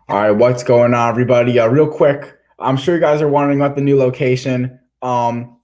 All right, what's going on, everybody? Real quick, I'm sure you guys are wondering about the new location. I'm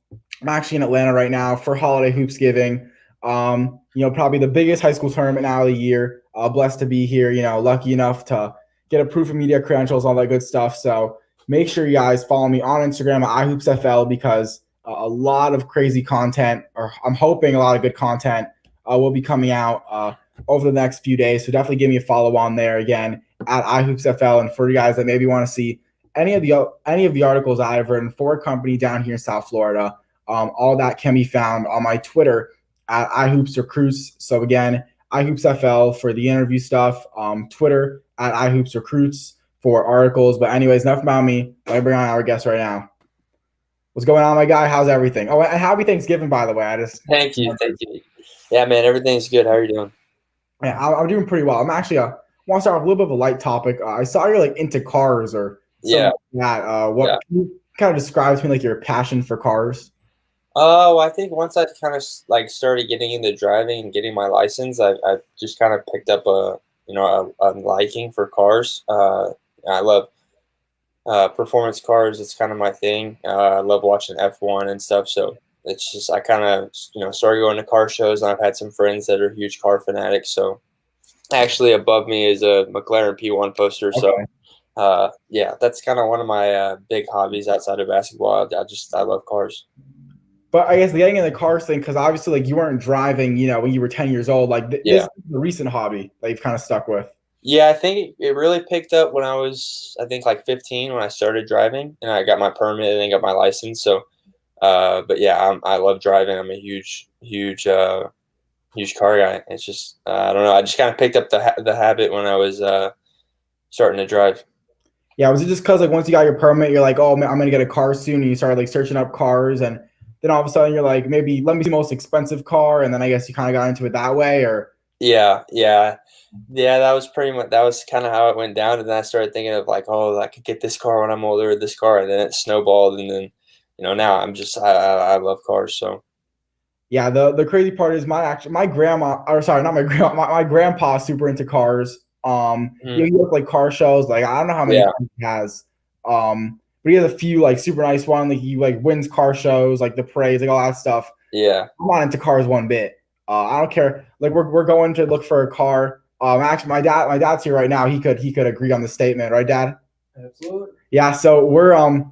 actually in Atlanta right now for holiday hoopsgiving. Probably the biggest high school tournament now of the year. Blessed to be here. Lucky enough to get a proof of media credentials, all that good stuff. So make sure you guys follow me on Instagram at ihoopsfl because a lot of crazy content, or I'm hoping a lot of good content, will be coming out over the next few days. So definitely give me a follow on there again at iHoopsFL. And for you guys that maybe want to see any of the articles I've written for a company down here in South Florida, all that can be found on my Twitter at iHoopsRecruits. So again, iHoopsFL for the interview stuff, Twitter at iHoopsRecruits for articles. But anyways, enough about me. Let me bring on our guest right now. What's going on, my guy? How's everything? Oh, and happy Thanksgiving, by the way. Thank you. Yeah, man, everything's good. How are you doing? Yeah, I'm doing pretty well. I'm actually want to start off a little bit of a light topic. I saw you're like into cars or something like that. What can you kind of describe to me like your passion for cars? Oh, I think once I kind of like started getting into driving and getting my license, I just kind of picked up a liking for cars. I love performance cars. It's kind of my thing. I love watching F1 and stuff. So it's just I kind of started going to car shows, and I've had some friends that are huge car fanatics. So actually, above me is a McLaren P1 poster. Okay. So yeah, that's kind of one of my big hobbies outside of basketball. I love cars. But I guess getting in the cars thing, because obviously like you weren't driving, when you were 10 years old. Like this is a recent hobby that you've kind of stuck with. Yeah, I think it really picked up when I was, I think, like 15 when I started driving, and I got my permit and then got my license. So, but yeah, I love driving. I'm a huge car guy. It's just I don't know. I just kind of picked up the habit when I was starting to drive. Yeah, was it just because like once you got your permit, you're like, oh man, I'm gonna get a car soon, and you started like searching up cars, and then all of a sudden you're like, maybe let me see the most expensive car, and then I guess you kind of got into it that way, or yeah. That was pretty much kind of how it went down, and then I started thinking of like, oh, I could get this car when I'm older, this car, and then it snowballed, and then now I love cars. So yeah, the crazy part is my grandma, or sorry, not my grandma, my grandpa's super into cars. He look like car shows. Like I don't know how many he has. But he has a few like super nice one. Like he like wins car shows, like the parades, like all that stuff. Yeah, I'm not into cars one bit. I don't care. Like we're going to look for a car. Actually, my dad's here right now. He could agree on the statement, right, Dad? Absolutely. Yeah. So we're going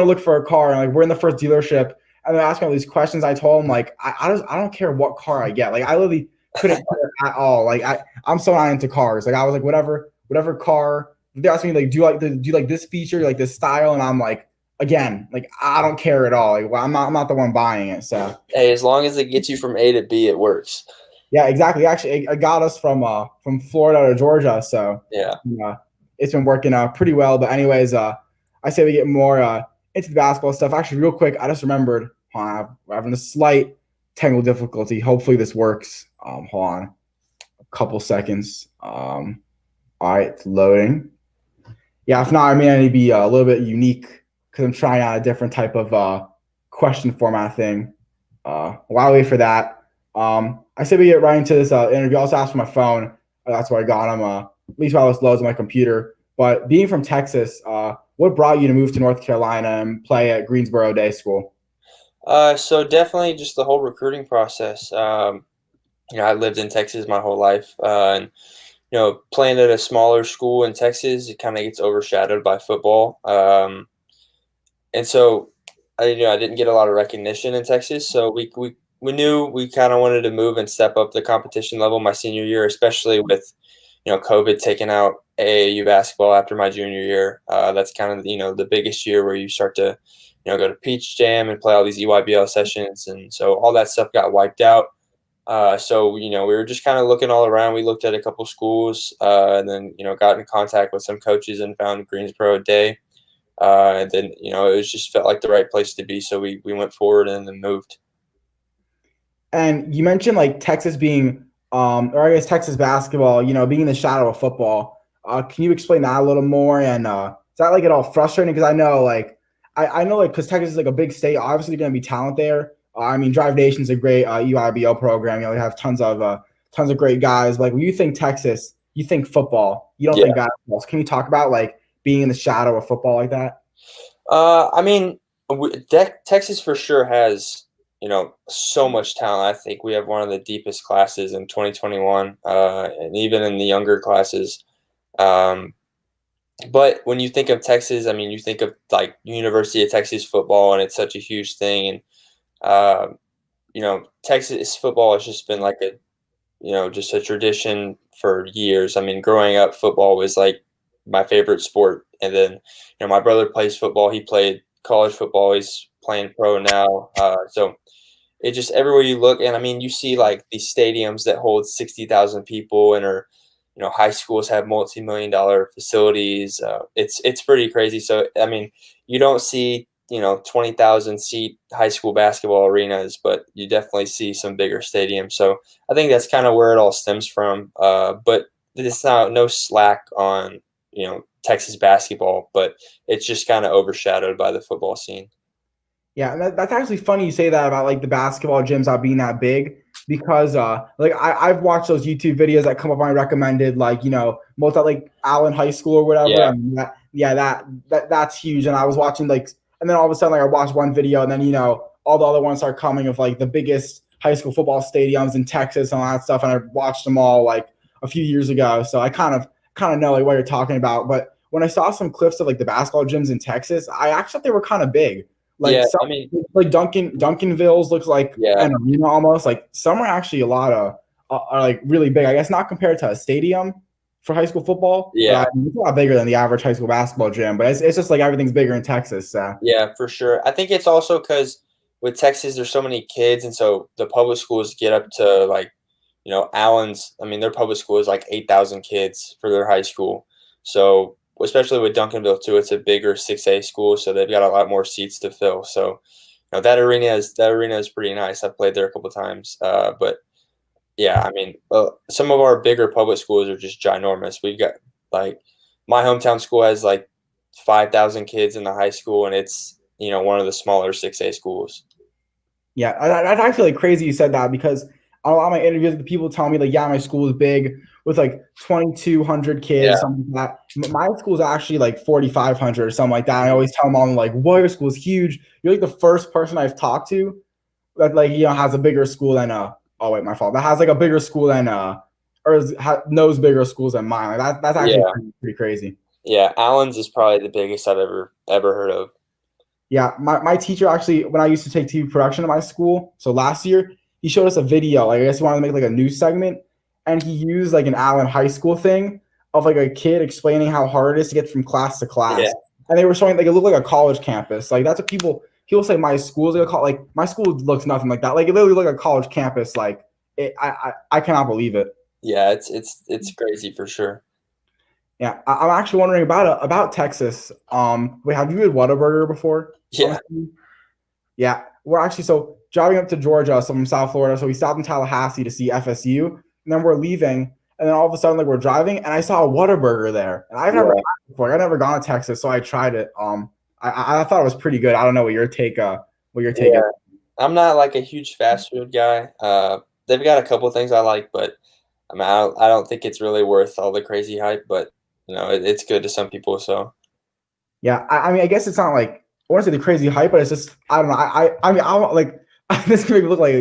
to look for a car, and like we're in the first dealership, and they're asking all these questions. I told him like I don't care what car I get. Like I literally couldn't care at all. Like I'm so not into cars. Like I was like whatever car. They asked me like do you like this feature, like this style, and I'm like again like I don't care at all. Like well, I'm not the one buying it. So hey, as long as it gets you from A to B, it works. Yeah, exactly. Actually, it got us from Florida to Georgia, so yeah, it's been working out pretty well. But anyways, I say we get more into the basketball stuff. Actually, real quick, I just remembered we're having a slight technical difficulty. Hopefully, this works. Hold on, a couple seconds. All right, it's loading. Yeah, if not, I mean, I need to be a little bit unique because I'm trying out a different type of question format thing. While I wait for that. I said we get right into this interview. I also asked for my phone. That's where I got them, at least while this loads on my computer. But being from Texas, what brought you to move to North Carolina and play at Greensboro Day School? So definitely just the whole recruiting process. I lived in Texas my whole life, and playing at a smaller school in Texas, it kind of gets overshadowed by football. And so I didn't get a lot of recognition in Texas, so we knew we kind of wanted to move and step up the competition level my senior year, especially with, COVID taking out AAU basketball after my junior year. That's kind of, the biggest year where you start to, go to Peach Jam and play all these EYBL sessions. And so all that stuff got wiped out. So, we were just kind of looking all around. We looked at a couple schools and then, got in contact with some coaches and found Greensboro Day. And then, it just felt like the right place to be. So we went forward and then moved. And you mentioned like Texas being, or I guess Texas basketball, being in the shadow of football. Can you explain that a little more? And is that like at all frustrating? Because I know like because Texas is like a big state, obviously going to be talent there. I mean, Drive Nation's a great EYBL program. They have tons of great guys. Like when you think Texas, you think football. You don't Yeah. think basketball. So can you talk about like being in the shadow of football like that? I mean, Texas for sure has, so much talent. I think we have one of the deepest classes in 2021, and even in the younger classes. Um, but when you think of Texas, I mean, you think of like University of Texas football, and it's such a huge thing. And Texas football has just been like just a tradition for years. I mean, growing up, football was like my favorite sport. And then, my brother plays football. He played college football. He's playing pro now. So it just everywhere you look, and I mean, you see like these stadiums that hold 60,000 people, and are, high schools have multi-million-dollar facilities. It's pretty crazy. So I mean, you don't see 20,000 seat high school basketball arenas, but you definitely see some bigger stadiums. So I think that's kind of where it all stems from. But it's not no slack on Texas basketball, but it's just kind of overshadowed by the football scene. Yeah, that's actually funny you say that about like the basketball gyms not being that big because like I've watched those YouTube videos that come up on my recommended like most at like Allen High School or whatever. Yeah, I mean that's huge. And I was watching like and then all of a sudden like I watched one video and then all the other ones start coming of like the biggest high school football stadiums in Texas and all that stuff. And I watched them all like a few years ago. So I kind of know like what you're talking about. But when I saw some clips of like the basketball gyms in Texas, I actually thought they were kind of big. Like yeah. some I mean, like Duncanville's looks like yeah, an arena almost. Like some are actually a lot of are like really big. I guess not compared to a stadium for high school football, but yeah. it's a lot bigger than the average high school basketball gym. But it's just like everything's bigger in Texas. Yeah, for sure. I think it's also because with Texas, there's so many kids, and so the public schools get up to like, Allen's. I mean, their public school is like 8,000 kids for their high school. So especially with Duncanville too, it's a bigger 6A school, so they've got a lot more seats to fill. So that arena is pretty nice. I've played there a couple times, but yeah, I mean, some of our bigger public schools are just ginormous. We've got like my hometown school has like 5,000 kids in the high school, and it's one of the smaller 6A schools. Yeah, that's actually like crazy you said that because on a lot of my interviews, the people tell me like, yeah, my school is big with like 2,200 kids, Yeah, something like that. My school is actually like 4,500 or something like that. I always tell them, I'm like, "Whoa, your school is huge." You're like the first person I've talked to that like has a bigger school than oh wait, my fault. That has like a bigger school than knows bigger schools than mine. Like that's actually yeah, pretty crazy. yeah. Allen's is probably the biggest I've ever heard of. Yeah, my teacher actually, when I used to take TV production at my school, so last year, he showed us a video. Like, I guess he wanted to make like a news segment, and he used like an Allen High School thing of like a kid explaining how hard it is to get from class to Yeah, class. And they were showing like it looked like a college campus. Like that's what people say my school's like a like my school looks nothing like that. Like it literally looked like a college campus. Like I cannot believe it. yeah. It's crazy for sure. Yeah, I'm actually wondering about Texas. Wait, have you had Whataburger before? Yeah, Yeah, we're actually so driving up to Georgia, so from South Florida. So we stopped in Tallahassee to see FSU, and then we're leaving, and then all of a sudden, like we're driving, and I saw a Whataburger there, and I've never yeah, had it before. I've never gone to Texas, so I tried it. I thought it was pretty good. I don't know what your take is. yeah. I'm not like a huge fast food guy. They've got a couple things I like, but I mean, I don't think it's really worth all the crazy hype. But it's good to some people. So Yeah, I mean, I guess it's not like I want to say the crazy hype, but it's just I don't know. I mean, I want like this can make me look like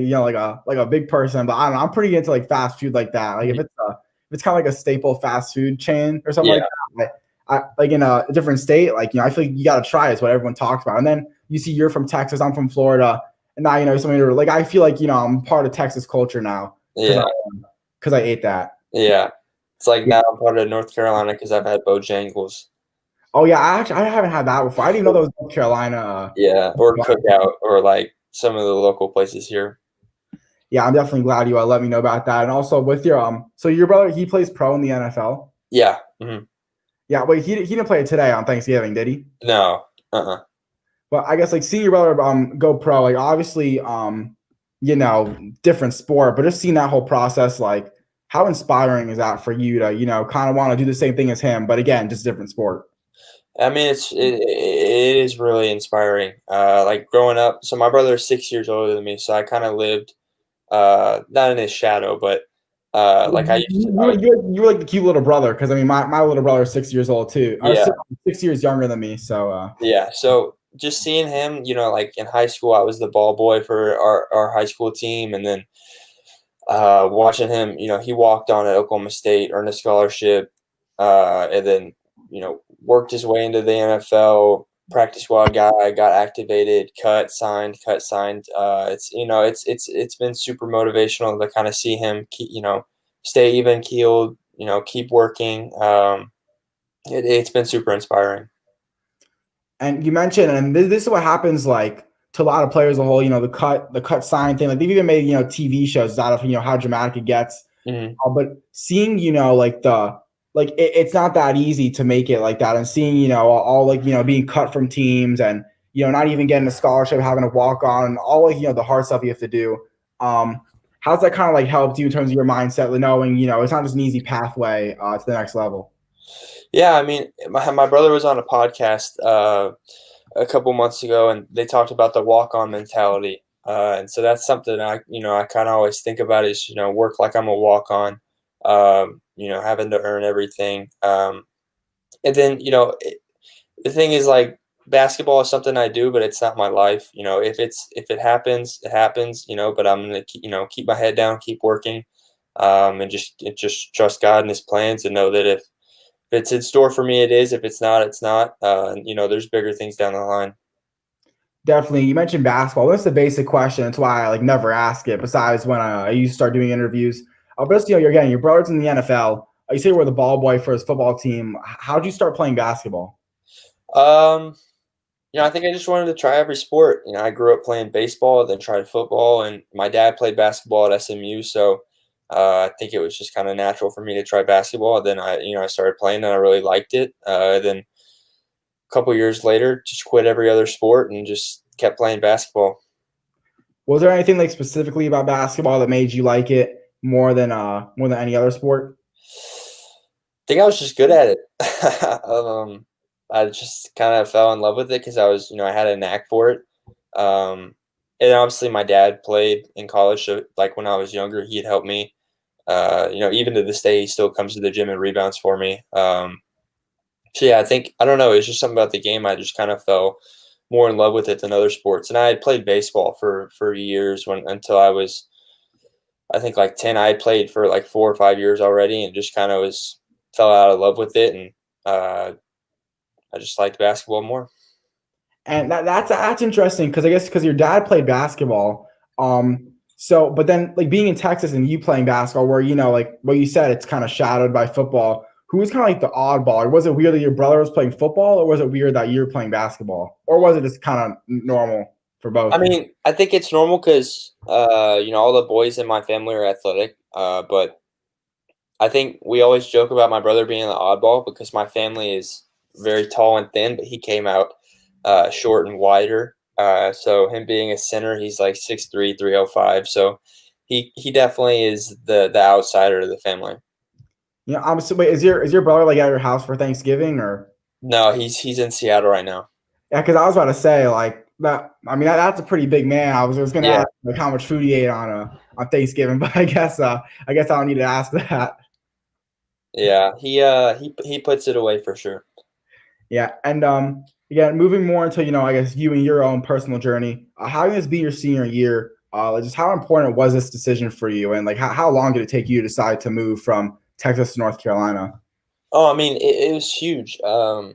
like a big person, but I don't know. I'm pretty into like fast food like that. Like if it's kind of like a staple fast food chain or something yeah, like that. I like in a different state, like I feel like you got to try. It's what everyone talks about. And then you see you're from Texas, I'm from Florida, and now something like I feel like I'm part of Texas culture now yeah, because I ate that. yeah. It's like now I'm part of North Carolina because I've had Bojangles. Oh yeah, I haven't had that before. I didn't even know that was North Carolina. Yeah, or Cookout, or like some of the local places here. Yeah, I'm definitely glad you let me know about that. And also with your so your brother he plays pro in the NFL. Yeah. Hmm. Yeah, wait, he didn't play today on Thanksgiving, did he? No. Uh-uh. But I guess like seeing your brother go pro, like obviously different sport, but just seeing that whole process, like how inspiring is that for you to kind of want to do the same thing as him, but again, just different sport. I mean, it is really inspiring. Like growing up, so my brother is 6 years older than me, so I kind of lived not in his shadow, but Like I used to, I was, You were like the cute little brother because I mean my little brother is 6 years old too. Or yeah, 6 years younger than me. So yeah. So just seeing him, like in high school, I was the ball boy for our high school team, and then watching him, he walked on at Oklahoma State, earned a scholarship, and then worked his way into the NFL. Practice squad guy, got activated, cut, signed, cut, signed. It's been super motivational to kind of see him keep, stay even keeled, keep working. It's been super inspiring. and you mentioned, and this is what happens like to a lot of players, the whole, the cut sign thing. Like they've even made, TV shows out of, how dramatic it gets. Hmm. But seeing, it's not that easy to make it like that. And seeing, all like, being cut from teams and, not even getting a scholarship, having to walk on and all like, the hard stuff you have to do. How's that kind of like helped you in terms of your mindset, knowing, it's not just an easy pathway to the next level? Yeah, I mean, my brother was on a podcast a couple months ago, and they talked about the walk-on mentality. And so that's something I kind of always think about is, work like I'm a walk-on, having to earn everything. And then, the thing is like basketball is something I do, but it's not my life. If it happens, it happens, but I'm going to keep my head down, keep working, and just trust God and his plans and know that if it's in store for me, it is. If it's not, it's not. There's bigger things down the line. Definitely. You mentioned basketball. That's the basic question. That's why I like never ask it. Besides when I used to start doing interviews. But your brother's in the NFL. You say you were the ball boy for his football team. How'd you start playing basketball? Um, I think I just wanted to try every sport. I grew up playing baseball, then tried football, and my dad played basketball at SMU, so I think it was just kind of natural for me to try basketball. Then I started playing, and I really liked it. Then a couple years later, just quit every other sport and just kept playing basketball. Was there anything like specifically about basketball that made you like it more than any other sport? Think I was just good at it. I just kind of fell in love with it because I had a knack for it. And obviously, my dad played in college, so like when I was younger, he'd help me. Even to this day, he still comes to the gym and rebounds for me. So yeah, I don't know. It's just something about the game. I just kind of fell more in love with it than other sports. And I had played baseball for years until I was, I think, like 10. I had played for like 4 or 5 years already, and just kind of fell out of love with it, and I just liked basketball more. And that's interesting because I guess because your dad played basketball. So but then like being in Texas and you playing basketball, where like what you said, it's kind of shadowed by football. Who was kind of like the oddball? Or was it weird that your brother was playing football, or was it weird that you were playing basketball, or was it just kind of normal for I both? mean, I think it's normal because all the boys in my family are athletic, but I think we always joke about my brother being the oddball because my family is very tall and thin, but he came out short and wider. So him being a center, he's like 6'3", 305. So he definitely is the outsider of the family. I'm so wait, is your brother like at your house for Thanksgiving or? No, he's in Seattle right now. Yeah, because I was about to say like that. I mean, that's a pretty big man. I was gonna Yeah, ask like how much food he ate on Thanksgiving, but I guess I don't need to ask that. yeah. He puts it away for sure. Yeah, and again, moving more into I guess you and your own personal journey. How this be your senior year? Like, just how important was this decision for you, and like how long did it take you to decide to move from Texas to North Carolina? Oh, I mean, it was huge. I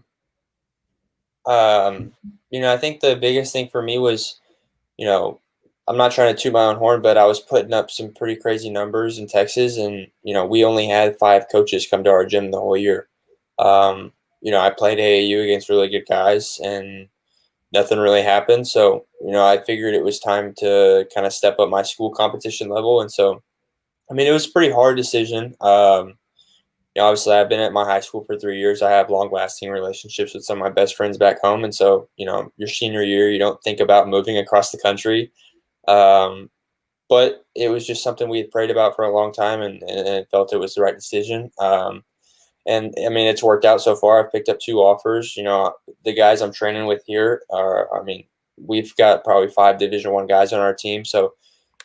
think the biggest thing for me was, you know, I'm not trying to toot my own horn, but I was putting up some pretty crazy numbers in Texas, and we only had 5 coaches come to our gym the whole year. I played AAU against really good guys, and nothing really happened. So, I figured it was time to kind of step up my school competition level, and so, I mean, it was a pretty hard decision. Obviously, I've been at my high school for 3 years. I have long-lasting relationships with some of my best friends back home, and so your senior year, you don't think about moving across the country. Um, but it was just something we had prayed about for a long time, and felt it was the right decision. And I mean, it's worked out so far. I've picked up 2 offers. The guys I'm training with here are, I mean, we've got probably 5 Division I guys on our team. So,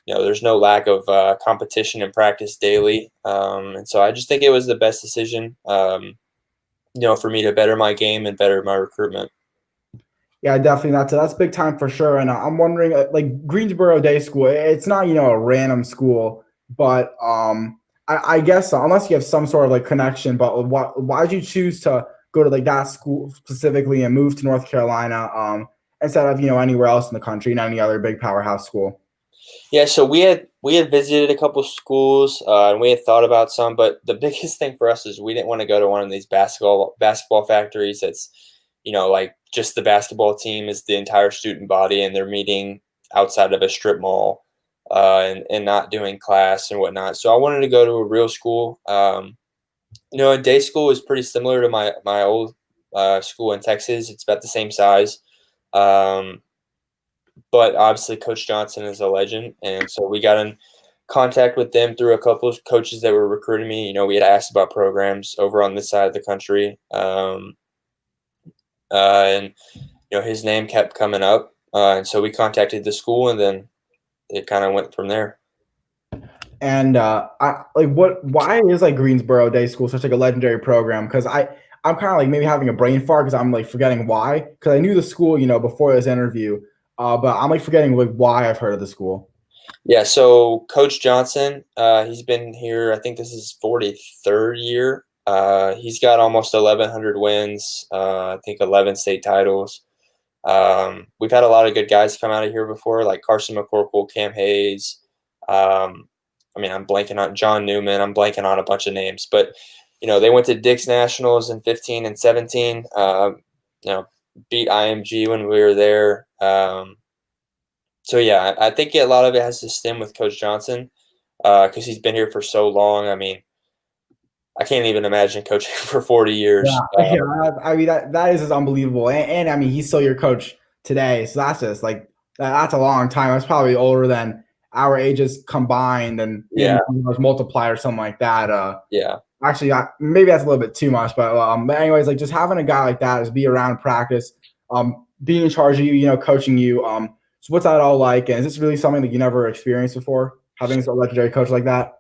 there's no lack of competition and practice daily. And so I just think it was the best decision, for me to better my game and better my recruitment. Yeah, definitely. That's big time for sure. And I'm wondering, like Greensboro Day School, it's not a random school, but I guess unless you have some sort of like connection. But why did you choose to go to like that school specifically and move to North Carolina instead of anywhere else in the country and any other big powerhouse school? Yeah, so we had visited a couple schools, and we had thought about some, but the biggest thing for us is we didn't want to go to one of these basketball factories that's, like just the basketball team is the entire student body, and they're meeting outside of a strip mall, and not doing class and whatnot. So I wanted to go to a real school. A day school is pretty similar to my old school in Texas. It's about the same size. Um, but obviously Coach Johnson is a legend, and so we got in contact with them through a couple of coaches that were recruiting me. We had asked about programs over on this side of the country, and his name kept coming up, and so we contacted the school, and then it kind of went from there. And I like why is like Greensboro Day School such like a legendary program? Because I'm kind of like maybe having a brain fart because I'm like forgetting why. Because I knew the school before this interview, but I'm like forgetting like why I've heard of the school. Yeah, so Coach Johnson, he's been here. I think this is 43rd year. He's got almost 1,100 wins. I think 11 state titles. We've had a lot of good guys come out of here before, like Carson McCorkle, Cam Hayes. I'm blanking on John Newman. I'm blanking on a bunch of names, but they went to Dick's Nationals in 15 and 17. Beat IMG when we were there. So yeah, I think a lot of it has to stem with Coach Johnson because he's been here for so long. I mean, I can't even imagine coaching for 40 years. Yeah, I mean that is just unbelievable, and I mean he's still your coach today, so that's just like that's a long time. That's probably older than our ages combined, and maybe Yeah, multiply or something like that. yeah. Actually, maybe that's a little bit too much, but anyways, like just having a guy like that is be around practice, being in charge of you, coaching you. So what's that all like? And is this really something that you never experienced before, having a legendary coach like that?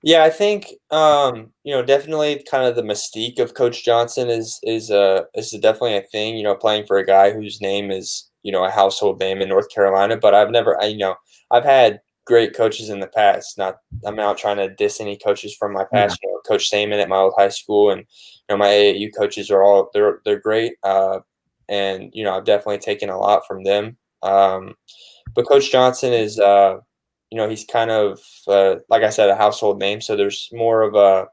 Yeah, I think definitely kind of the mystique of Coach Johnson is definitely a thing. Playing for a guy whose name is a household name in North Carolina. But I've had great coaches in the past. I'm not trying to diss any coaches from my Yeah. past. Coach Saman at my old high school, and my AAU coaches are all they're great. And I've definitely taken a lot from them. But Coach Johnson is. He's kind of, like I said, a household name. So there's more of a,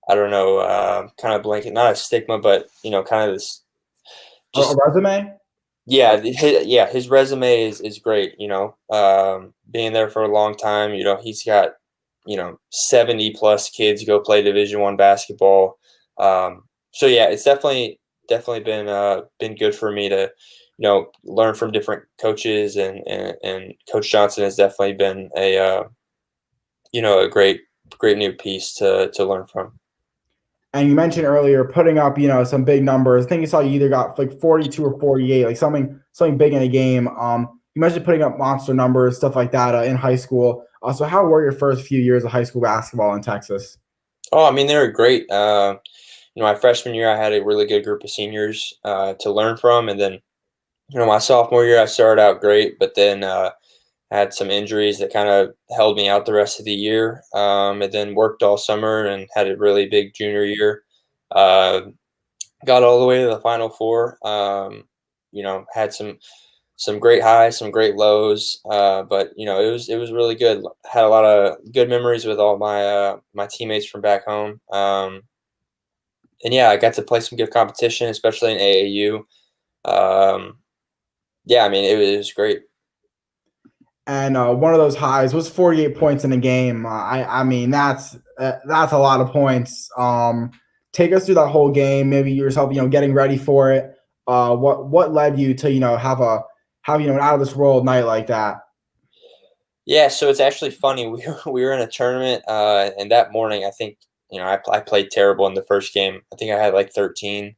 I don't know, kind of blanket, not a stigma, but, kind of this A just, resume? yeah, his resume is great, being there for a long time, he's got, 70 plus kids go play Division I basketball. So yeah, it's definitely been good for me to, learn from different coaches, and Coach Johnson has definitely been a great new piece to learn from. And you mentioned earlier putting up, some big numbers. I think you saw you either got like 42 or 48, like something big in a game. You mentioned putting up monster numbers, stuff like that in high school. So how were your first few years of high school basketball in Texas? Oh, I mean, they were great. My freshman year, I had a really good group of seniors to learn from, and then my sophomore year, I started out great, but then had some injuries that kind of held me out the rest of the year, and then worked all summer and had a really big junior year. Uh, got all the way to the Final Four. Had some great highs, some great lows, but it was really good. Had a lot of good memories with all my teammates from back home. And yeah, I got to play some good competition, especially in AAU. Yeah, I mean, it was great. And one of those highs was 48 points in a game. I mean that's a lot of points. Take us through that whole game, maybe yourself, getting ready for it. What led you to have an out of this world night like that? Yeah, so it's actually funny. We were in a tournament, and that morning, I think I played terrible in the first game. I think I had like 13.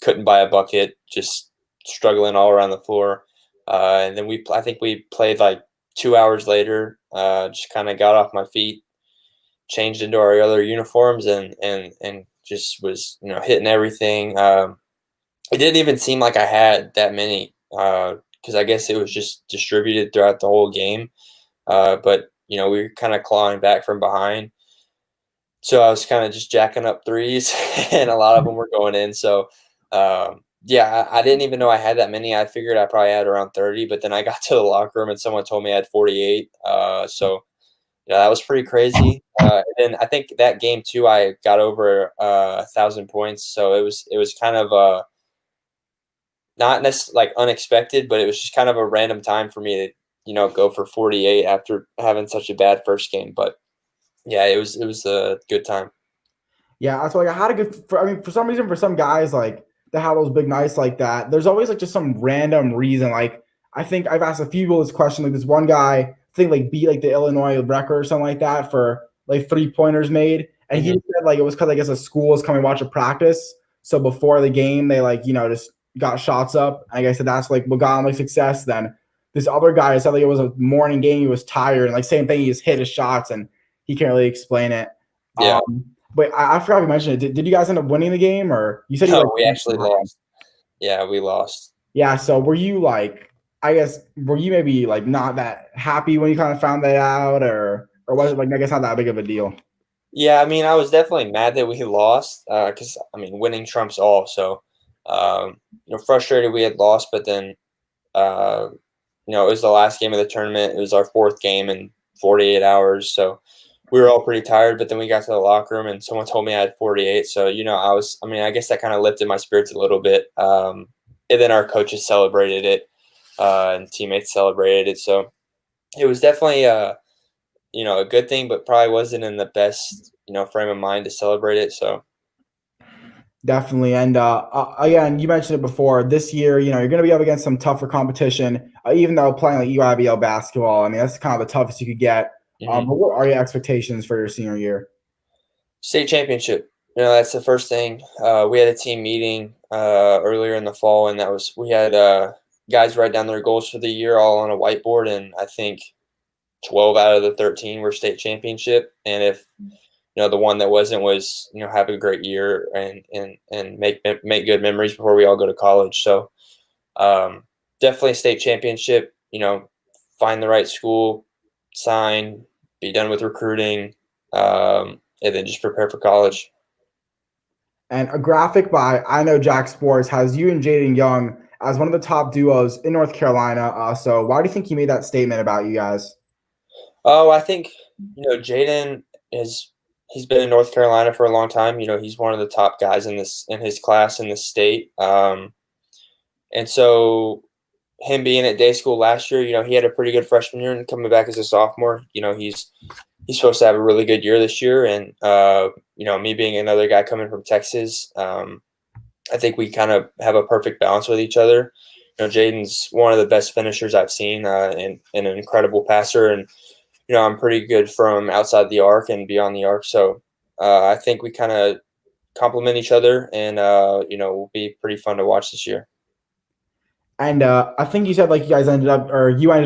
Couldn't buy a bucket, just struggling all around the floor. And then I think we played like 2 hours later, just kind of got off my feet, changed into our other uniforms, and just was hitting everything. It didn't even seem like I had that many because I guess it was just distributed throughout the whole game. But we were kind of clawing back from behind, so I was kind of just jacking up threes, and a lot of them were going in. So yeah, I didn't even know I had that many. I figured I probably had around 30, but then I got to the locker room and someone told me I had 48. So yeah, that was pretty crazy. And then I think that game too, I got over 1,000 points. So it was kind of not necessarily like unexpected, but it was just kind of a random time for me to go for 48 after having such a bad first game. But yeah, it was a good time. Yeah, that's why I had a good. I mean, for some reason, for some guys like that have those big nights like that, there's always like just some random reason. Like I think I've asked a few people this question. Like this one guy, I think like beat like the Illinois record or something like that for like 3-pointers made, and he Hmm. said like it was because I guess a school was coming to watch a practice. So before the game, they like just got shots up. And like I said, that's like what got him like success. Then this other guy said like it was a morning game, he was tired, and like same thing, he just hit his shots and he can't really explain it. Yeah. But I forgot to mention it. Did you guys end up winning the game, or you said you like? No, we actually lost. Yeah, we lost. Yeah. So were you like? I guess were you maybe like not that happy when you kind of found that out, or was it like I guess not that big of a deal? Yeah, I mean, I was definitely mad that we lost because I mean, winning trumps all. So, frustrated we had lost, but then, uh, it was the last game of the tournament. It was our fourth game in 48 hours, so we were all pretty tired. But then we got to the locker room, and someone told me I had 48. So, I mean, I guess that kind of lifted my spirits a little bit. And then our coaches celebrated it, and teammates celebrated it. So it was definitely a good thing, but probably wasn't in the best, frame of mind to celebrate it. So Definitely. And again, you mentioned it before. This year, you're going to be up against some tougher competition, even though playing like EYBL basketball. I mean, that's kind of the toughest you could get. mhm. But what are your expectations for your senior year? State championship. That's the first thing. We had a team meeting earlier in the fall, and we had guys write down their goals for the year all on a whiteboard, and I think 12 out of the 13 were state championship. And if the one that wasn't was have a great year and make good memories before we all go to college. So definitely state championship. Find the right school, sign, be done with recruiting, and then just prepare for college. And a graphic by I Know Jack Sports has you and Jaden Young as one of the top duos in North Carolina. So why do you think he made that statement about you guys? Oh, I think Jaden is he's been in North Carolina for a long time. He's one of the top guys in his class in the state. And so him being at day school last year, he had a pretty good freshman year, and coming back as a sophomore, he's supposed to have a really good year this year. And me being another guy coming from Texas, I think we kind of have a perfect balance with each other. Jaden's one of the best finishers I've seen, and an incredible passer, and I'm pretty good from outside the arc and beyond the arc. So I think we kind of complement each other, and will be pretty fun to watch this year. And I think you said like you ended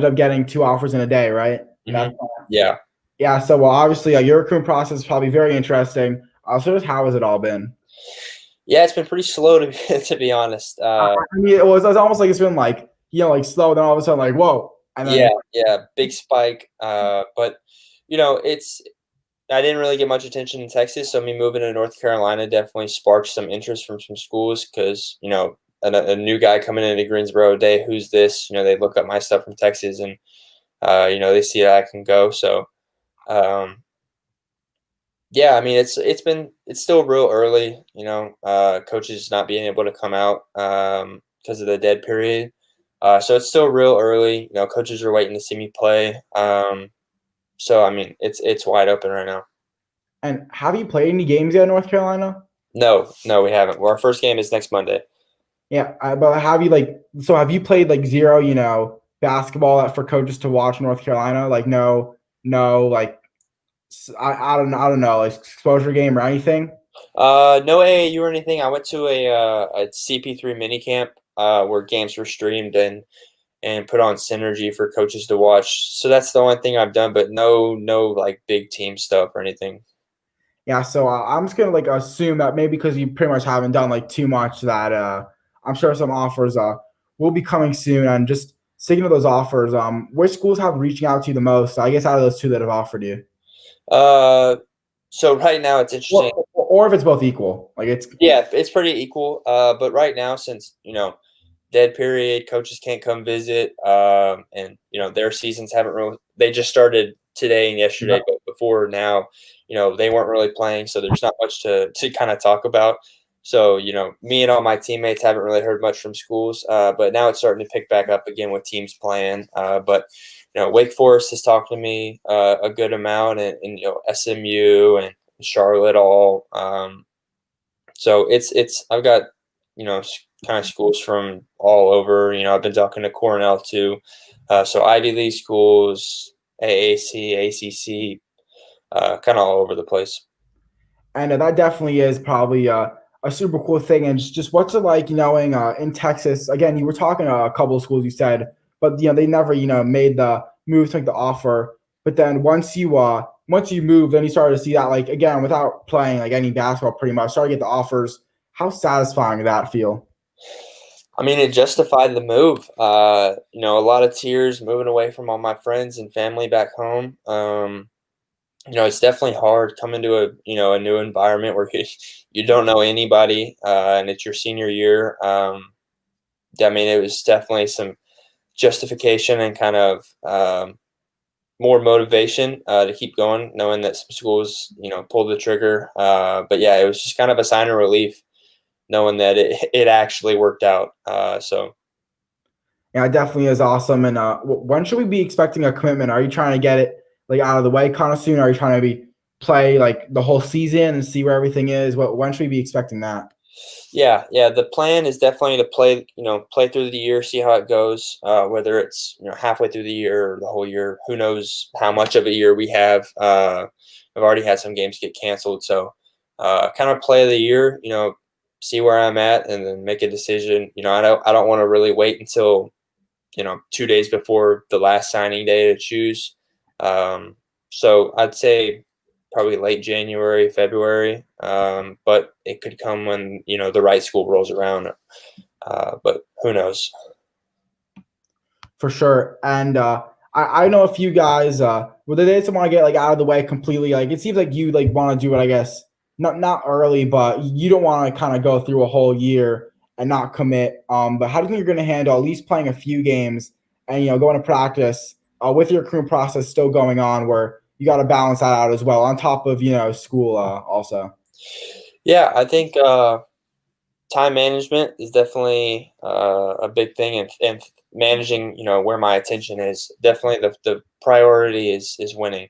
up getting 2 offers in a day, right? Mm-hmm. Yeah. Yeah. So well, obviously your recruitment process is probably very interesting. So just how has it all been? Yeah, it's been pretty slow to be honest. I mean, it was almost like it's been like like slow, then all of a sudden like whoa, and then yeah, big spike. But it's I didn't really get much attention in Texas, so me moving to North Carolina definitely sparked some interest from some schools because a new guy coming into Greensboro day, who's this? They look up my stuff from Texas, and they see that I can go. So yeah, I mean it's still real early. Coaches not being able to come out because of the dead period. So it's still real early. Coaches are waiting to see me play. So I mean, it's wide open right now. And have you played any games yet in North Carolina? No, we haven't. Well, our first game is next Monday. Yeah, but have you have you played like zero, basketball for coaches to watch in North Carolina? Like no, like I don't know, like exposure game or anything. No AAU or anything. I went to a CP3 mini camp where games were streamed, and and put on synergy for coaches to watch. So that's the only thing I've done, but no like big team stuff or anything. Yeah, so I'm just gonna like assume that maybe because you pretty much haven't done like too much that I'm sure some offers will be coming soon. And just sticking to those offers, which schools have reaching out to you the most? I guess out of those two that have offered you, Uh, so right now it's interesting. or if it's both equal, like it's Yeah, it's pretty equal. But right now, since dead period, coaches can't come visit, and their seasons haven't really. They just started today and yesterday, but before now, they weren't really playing, so there's not much to kind of talk about. So me and all my teammates haven't really heard much from schools, but now it's starting to pick back up again with teams playing. But Wake Forest has talked to me a good amount, and SMU and Charlotte all. So it's I've got kind of schools from all over. I've been talking to Cornell too, so Ivy League schools, AAC, ACC, kind of all over the place. and that definitely is probably a super cool thing. And just what's it like, knowing in Texas? Again, you were talking to a couple of schools, you said, but they never made the move to make the offer. But then once you move, then you started to see that, like, again, without playing like any basketball, pretty much started to get the offers. How satisfying did that feel? I mean, it justified the move. A lot of tears moving away from all my friends and family back home. It's definitely hard coming to a new environment where you don't know anybody, and it's your senior year. I mean, it was definitely some justification and kind of more motivation to keep going, knowing that some schools, pulled the trigger. But yeah, it was just kind of a sign of relief knowing that it actually worked out. So Yeah, it definitely is awesome. And when should we be expecting a commitment? Are you trying to get it like out of the way kind of soon? Are you trying to play like the whole season and see where everything is? When should we be expecting that? yeah, the plan is definitely to play through the year, see how it goes. Whether it's halfway through the year or the whole year, who knows how much of a year we have. I've already had some games get canceled, so kind of play the year. See where I'm at, and then make a decision. I don't want to really wait until 2 days before the last signing day to choose. So I'd say probably late January, February, but it could come when the right school rolls around. But who knows? For sure. And I know a few guys well, they just want to get like out of the way completely. Like it seems like you like want to do it, I guess, not early, but you don't want to kind of go through a whole year and not commit. But how do you think you're going to handle at least playing a few games and going to practice with your recruitment process still going on, where you got to balance that out as well on top of school also. Yeah, I think time management is definitely a big thing, and managing where my attention is. Definitely the priority is winning.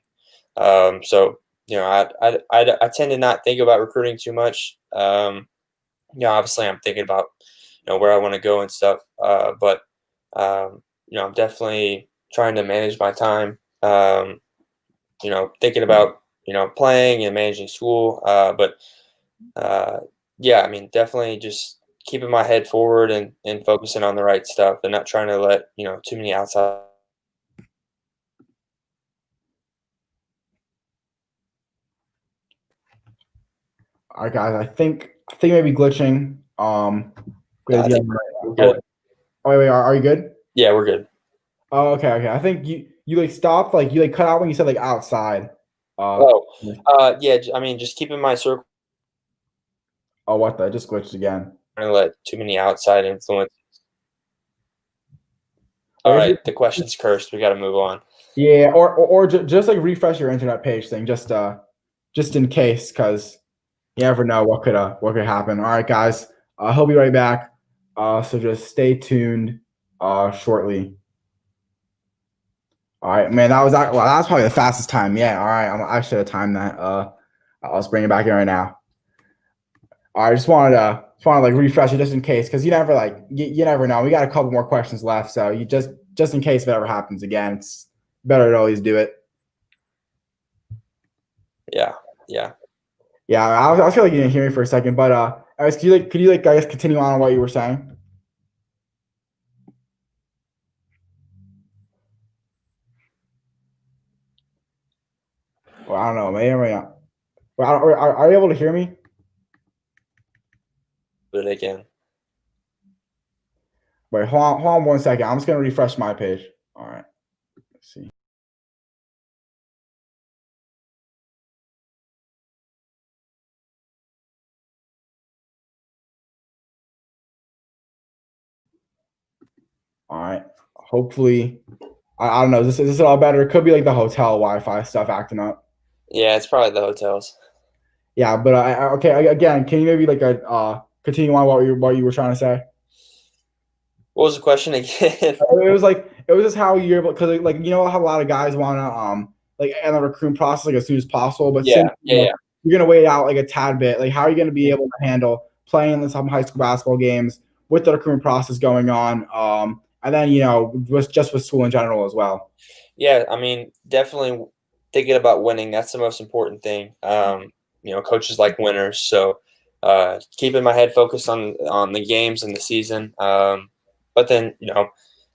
So I tend to not think about recruiting too much. Obviously I'm thinking about where I want to go and stuff. But I'm definitely trying to manage my time. Thinking about playing and managing school. But yeah, I mean, definitely just keeping my head forward and focusing on the right stuff, and not trying to let too many outside. All right, guys. I think maybe glitching. I Because yeah. think we're Oh, good. wait. Are you good? Yeah, we're good. Oh, okay. I think you like stopped, like you like cut out when you said like outside. Uh, Oh, yeah. I mean, just keeping my circle. oh, what the? I just glitched again. Trying to let too many outside influence. All Or if right, you, the question's cursed. We got to move on. yeah, or just like refresh your internet page thing, just in case, because you never know what could happen. All right, guys. He'll be right back. So just stay tuned. Shortly. All right, man. That was probably the fastest time. Yeah. All right. I should have timed that. I'll bring it back in right now. I just wanted to like refresh it just in case, because you never know. We got a couple more questions left, so you just in case if it ever happens again, it's better to always do it. Yeah, yeah. Yeah, I was feel like you didn't hear me for a second, but could you I guess continue on what you were saying? don't know. May or may not. Well, are you able to hear me? But again, Wait, hold on 1 second. I'm just gonna refresh my page. All right. Let's see. All right. Hopefully, I don't know. Is this all better? It could be like the hotel Wi-Fi stuff acting up. yeah, it's probably the hotels. Yeah, but okay. Again, can you maybe like continue on what you were trying to say? What was the question again? It was just how you're able because like you know how a lot of guys want to like end the recruitment process like as soon as possible, but since Yeah, yeah, yeah. you're gonna wait out like a tad bit, like how are you gonna be able to handle playing in some high school basketball games with the recruitment process going on, and then just with school in general as well. Yeah, I mean, definitely thinking about winning. That's the most important thing. Coaches like winners, so keeping my head focused on the games and the season. But then,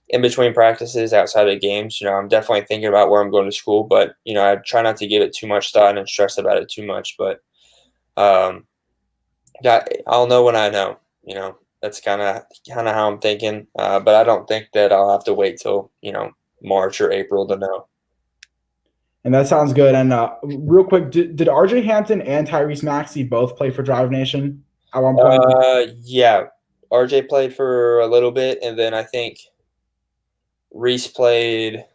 in between practices, outside of games, I'm definitely thinking about where I'm going to school. But I try not to give it too much thought and stress about it too much. But um, yeah, I'll know when I know. That's kind of how I'm thinking. But I don't think that I'll have to wait till March or April to know. And that sounds good. And real quick, did RJ Hampton and Tyrese Maxey both play for Drive Nation at one point? Yeah, RJ played for a little bit, and then I think Reese played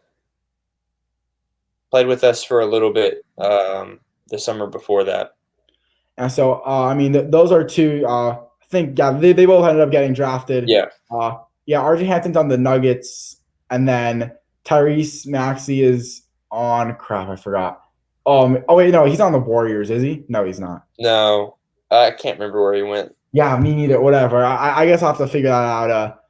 with us for a little bit the summer before that. And so, I mean, those are two. I think, yeah, they both ended up getting drafted. Yeah. Yeah, RJ Hampton's on the Nuggets, and then Tyrese Maxey is on. Crap, I forgot. Oh wait, no, he's on the Warriors, is he? No, he's not. No, I can't remember where he went. Yeah, me neither. Whatever. I guess I'll have to figure that out.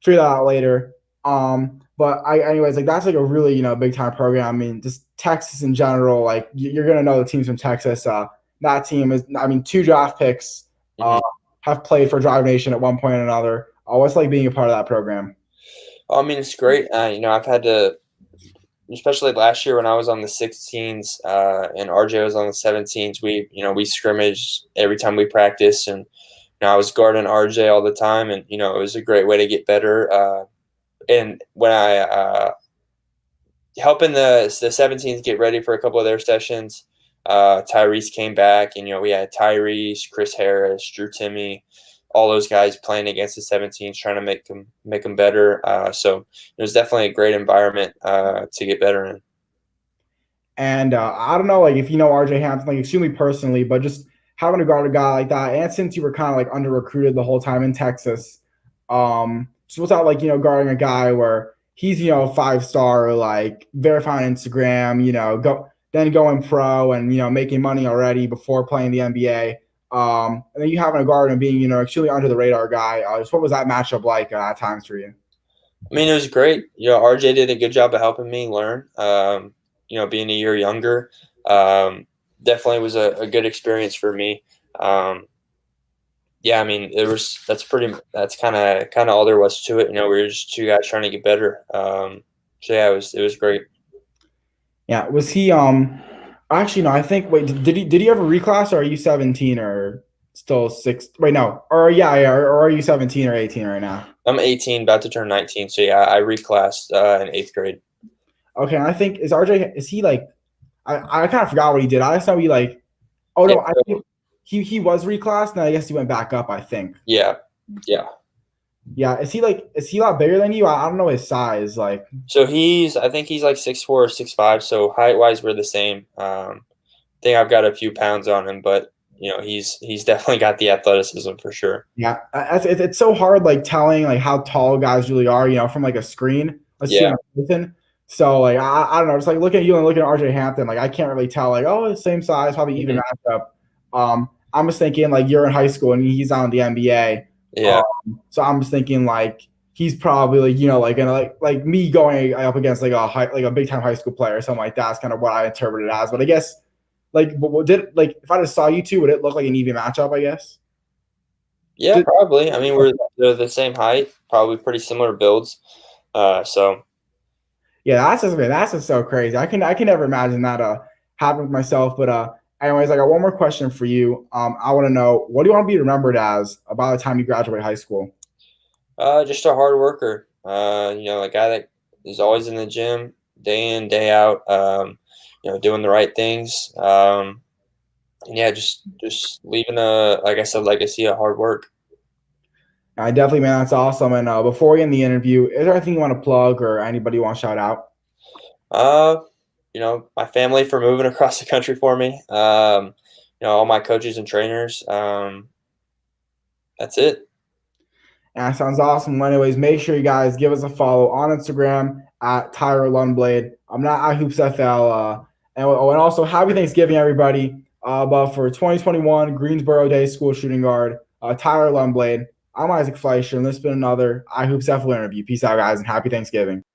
Figure that out later. But anyways, like that's like a really big time program. I mean, just Texas in general. Like you're gonna know the teams from Texas. That team is. I mean, 2 draft picks have played for Drive Nation at one point or another. What's like being a part of that program? I mean, it's great. I've had to, especially last year when I was on the 16s and RJ was on the 17s. We scrimmaged every time we practiced, and I was guarding RJ all the time, and it was a great way to get better. And when I helping the 17s get ready for a couple of their sessions, Tyrese came back, and we had Tyrese, Chris Harris, Drew Timmy, all those guys playing against the 17s, trying to make them better. So it was definitely a great environment to get better in. And I don't know, like if you know RJ Hampton, like extremely personally, but just having to guard a guy like that, and since you were kind of like under recruited the whole time in Texas, just without like guarding a guy where he's 5-star, like verified on Instagram, going pro and making money already before playing the NBA. And then you having a guard and being extremely under the radar guy. Just what was that matchup like at times for you? I mean, it was great. RJ did a good job of helping me learn. Being a year younger, definitely was a good experience for me. Yeah, I mean, that's kind of all there was to it. We were just two guys trying to get better. So yeah, it was great. Yeah, was he actually no, I think wait, did he have a reclass or are you 17 or still 6? Wait, no. Or yeah, or are you 17 or 18 right now? I'm 18, about to turn 19. So yeah, I reclassed in 8th grade. Okay, and I think is he like I kind of forgot what he did. I just know he like oh Yeah, no, I think he was reclassed and I guess he went back up, I think. yeah. Yeah, is he a lot bigger than you? I don't know his size. Like So I think he's like 6'4" or 6'5". So height wise, we're the same. I think I've got a few pounds on him, but he's definitely got the athleticism for sure. yeah, it's so hard like telling like how tall guys really are, from like a screen. Let's see Yeah. on a person. So like I don't know, just like looking at you and looking at RJ Hampton, like I can't really tell like same size, probably even matchup. I'm just thinking like you're in high school and he's on the NBA. Yeah. So I'm just thinking like he's probably like gonna like me going up against like a big time high school player or something like that. That's kind of what I interpret it as. But I guess like what did like if I just saw you two, would it look like an even matchup? I guess. Yeah, probably. I mean, they're the same height, probably pretty similar builds. So Yeah, that's just so crazy. I can never imagine that happened with myself. But anyways, I got one more question for you. I want to know, what do you want to be remembered as by the time you graduate high school? Just a hard worker. A guy that is always in the gym, day in, day out. Doing the right things. And yeah, just leaving a, like I said, legacy of hard work. I definitely, man, that's awesome. And before we end the interview, is there anything you want to plug or anybody you want to shout out? Uh, my family for moving across the country for me. All my coaches and trainers. That's it. And that sounds awesome. Well, anyways, make sure you guys give us a follow on Instagram at Tyler Lunblade. I'm not at HoopsFL. And also, happy Thanksgiving, everybody. But for 2021 Greensboro Day School Shooting Guard, Tyler Lunblade, I'm Isaac Fleischer, and this has been another iHoopsFL interview. Peace out, guys, and happy Thanksgiving.